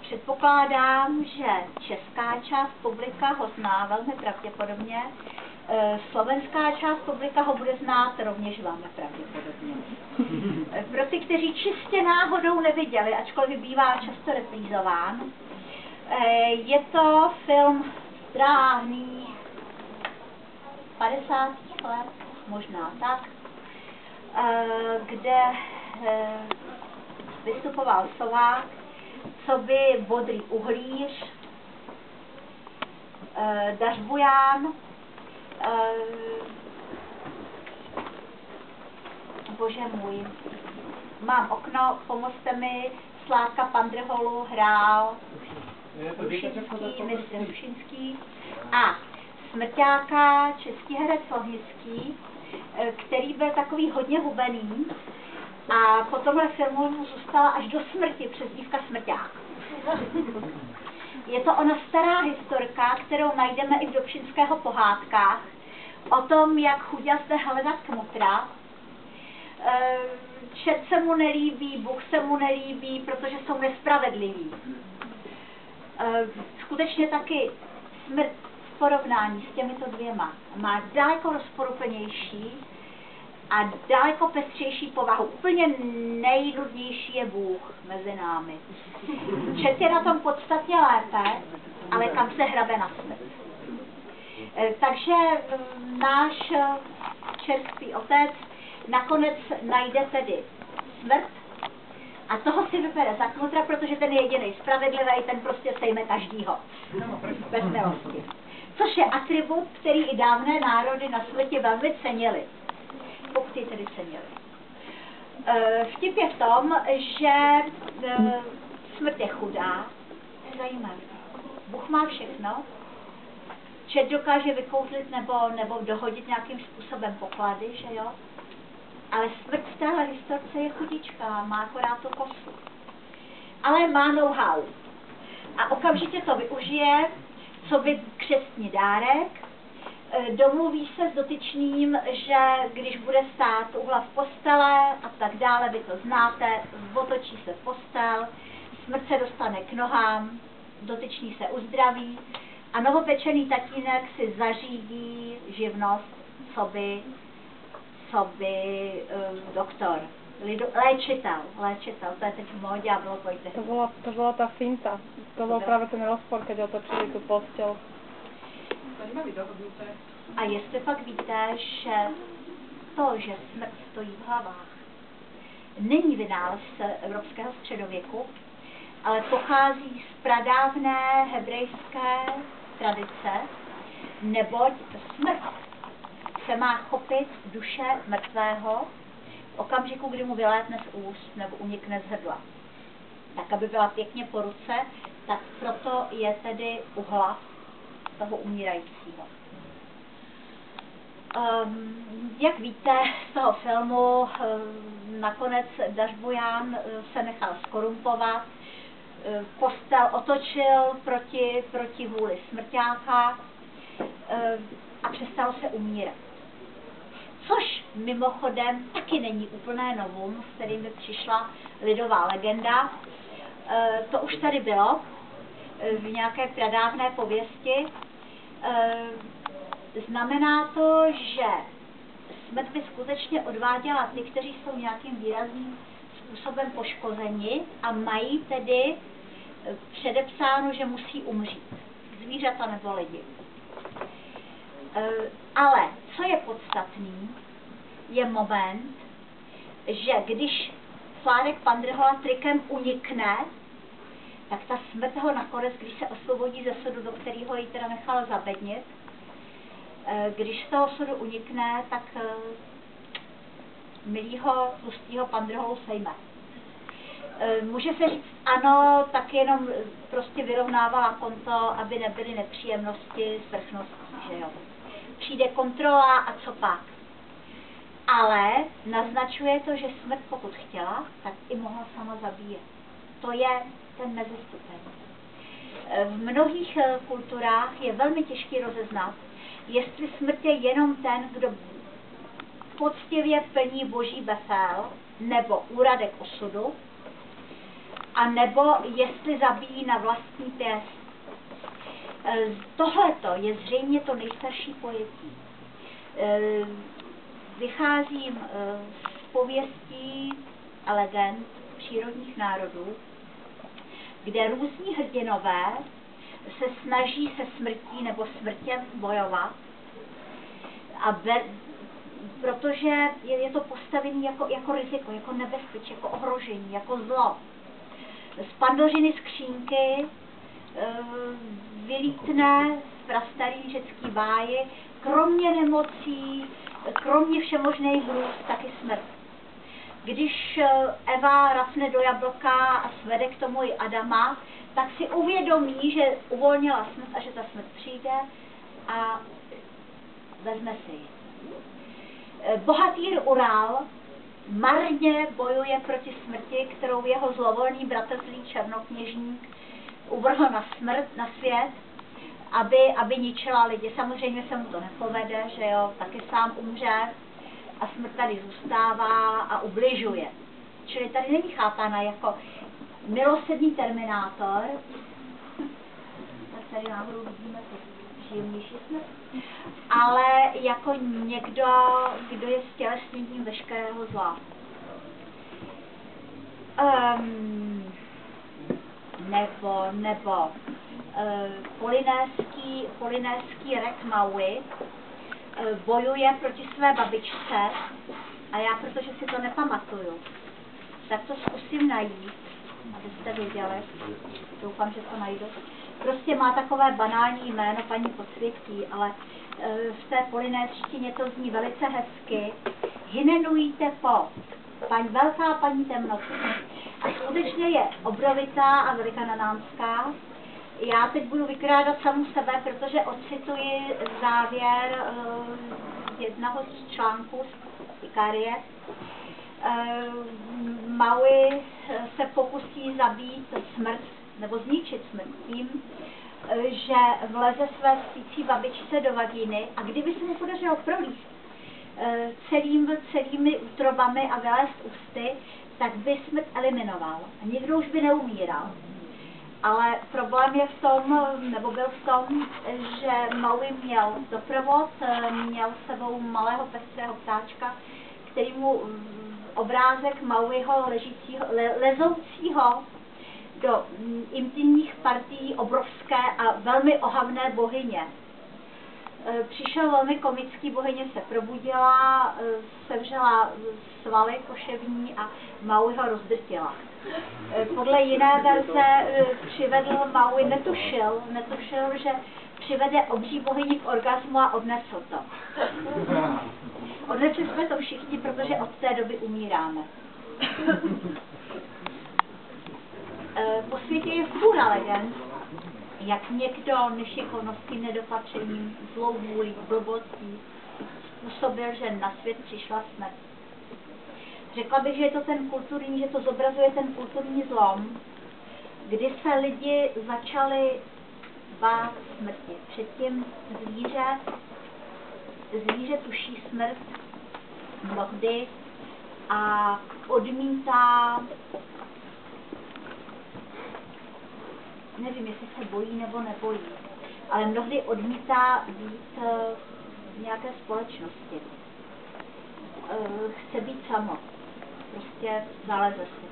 Předpokládám, že česká část publika ho zná velmi pravděpodobně, slovenská část publika ho bude znát rovněž velmi pravděpodobně. Pro ty, kteří čistě náhodou neviděli, ačkoliv bývá často reprízován, je to film dráhných 50 let, možná tak, kde vystupoval Sovák, coby Bodrý uhlíř, Dařbuján, bože můj, mám okno, pomozte mi, Sládka Pandrholu hrál Hrušinský, mistr Hrušinský a Smrťáka, český herec Lohnický, který byl takový hodně hubený a po tomhle filmu mu zůstala až do smrti přezdívka Smrťák. Je to ona stará historka, kterou najdeme i v Dobšinského pohádkách, o tom, jak Chuďa zde hledat kmotra. Čert se mu nelíbí, Bůh se mu nelíbí, protože jsou nespravedliví. Skutečně taky smrt v porovnání s těmito dvěma má daleko rozporuplnější a daleko pestřejší povahu. Úplně nejnudnější je Bůh mezi námi. Čert je na tom podstatně lépe, ale kam se hrabe na smrt. Takže náš čerstvý otec nakonec najde tedy smrt a toho si vybere za kmotra, protože ten je jediný spravedlivý, ten prostě sejme každýho. Bez milosti. Což je atribut, který i dávné národy na světě velmi cenili. Pokud ji tedy cenili. Vtip je v tom, že smrt je chudá. Zajímavé. Bůh má všechno. Čert dokáže vykouzlit nebo dohodit nějakým způsobem poklady, že jo? Ale smrt v téhle historce je chudička, má akorát tu kosu. Ale má know-how. A okamžitě to využije, co by křestní dárek, domluví se s dotyčným, že když bude stát u hlav postele a tak dále, vy to znáte, otočí se postel, smrt se dostane k nohám, dotyčný se uzdraví a novopečený tatínek si zařídí živnost, co by doktor. Léčitel, to je teď v módě a bylo to i tehdy. To bola tá finta, to bol práve ten rozpor, keď otočili tú postel. A jestli pak víte, že to, že smrt stojí v hlavách, není vynález evropského středověku, ale pochází z pradávné hebrejské tradice, neboť smrt se má chopit duše mrtvého v okamžiku, kdy mu vylétne z úst nebo unikne z hrdla. Tak, aby byla pěkně po ruce, tak proto je tedy u hlav toho umírajícího. Jak víte z toho filmu, nakonec Dařbuján se nechal skorumpovat, postel otočil proti vůli Smrťáka a přestalo se umírat. Což mimochodem taky není úplné novum, s kterým přišla lidová legenda. To už tady bylo v nějaké pradávné pověsti. Znamená to, že smrt by skutečně odváděla ty, kteří jsou nějakým výrazným způsobem poškozeni a mají tedy předepsáno, že musí umřít. Zvířata nebo lidi. Ale co je podstatný, je moment, že když Sládek Pandrhola trikem unikne, tak ta smrt ho nakonec, když se osvobodí ze sudu, do kterého ji teda nechal zabednit, když z toho sudu unikne, tak milýho tlustýho Pandrholu sejme. Může se říct, ano, tak jenom prostě vyrovnávala konto, aby nebyly nepříjemnosti s vrchností, že jo. Přijde kontrola a co pak. Ale naznačuje to, že smrt pokud chtěla, tak i mohla sama zabíjet. To je ten mezistupeň. V mnohých kulturách je velmi těžké rozeznat, jestli smrt je jenom ten, kdo poctivě plní boží befél nebo úradek osudu, a nebo jestli zabíjí na vlastní pěst. Tohleto je zřejmě to nejstarší pojetí. Vycházím z pověstí a legend přírodních národů, kde různí hrdinové se snaží se smrtí nebo smrtěm bojovat, protože je to postavené jako riziko, jako nebezpečí, jako ohrožení, jako zlo. Z Pandořiny skřínky vylítne z prastarý řecký báji, kromě nemocí, kromě všemožných hrůz, taky smrt. Když Eva rafne do jablka a svede k tomu i Adama, tak si uvědomí, že uvolnila smrt a že ta smrt přijde a vezme si ji. Bohatýr Ural marně bojuje proti smrti, kterou jeho zlovolný bratrský černokněžník uvrhl na smrt, na svět, aby ničila lidi. Samozřejmě se mu to nepovede, že jo, taky sám umře a smrt tady zůstává a ubližuje. Čili tady není chápána jako milosrdný terminátor, tak tady náhodou vidíme to příjemnější smrt, ale jako někdo, kdo je stělesněním veškerého zla. Nebo polynéský Rek Maui bojuje proti své babičce a já, protože si to nepamatuju, tak to zkusím najít, abyste věděli. Doufám, že to najdu. Prostě má takové banální jméno paní Podsvětí, ale v té polynéštině to zní velice hezky. Hinenujíte po, velká paní temnoty. A skutečně je obrovitá a velikananánská. Já teď budu vykrádat samu sebe, protože ocituji závěr jednoho z článků z Ikarie. Maui se pokusí zabít smrt, nebo zničit smrt tím, že vleze své spící babičce do vagíny a kdyby se mu podařilo prolízt celými útrobami a vylézt ústy, tak by smrt eliminoval a nikdo už by neumíral. Ale problém je v tom, nebo byl v tom, že Maui měl doprovod, měl s sebou malého pestrého ptáčka, který mu obrázek Mauiho lezoucího do intimních partií obrovské a velmi ohavné bohyně. Přišel velmi komický, bohyně se probudila, sevřela svaly koševní a Maui ho rozdrtila. Podle jiné verze přivedl Maui, netušil, že přivede obří bohyni k orgasmu a odnesl to. Odnesli jsme to všichni, protože od té doby umíráme. Po světě je spůra legend, jak někdo nešikovností, nedopatřením, zlou vůlí, blbostí způsobil, že na svět přišla smrt. Řekla bych, že je to že to zobrazuje ten kulturní zlom, kdy se lidi začali bát smrti. Předtím zvíře tuší smrt mnohdy a odmítá, nevím, jestli se bojí nebo nebojí, ale mnohdy odmítá být v nějaké společnosti. Chce být samo. Prostě zaleze si.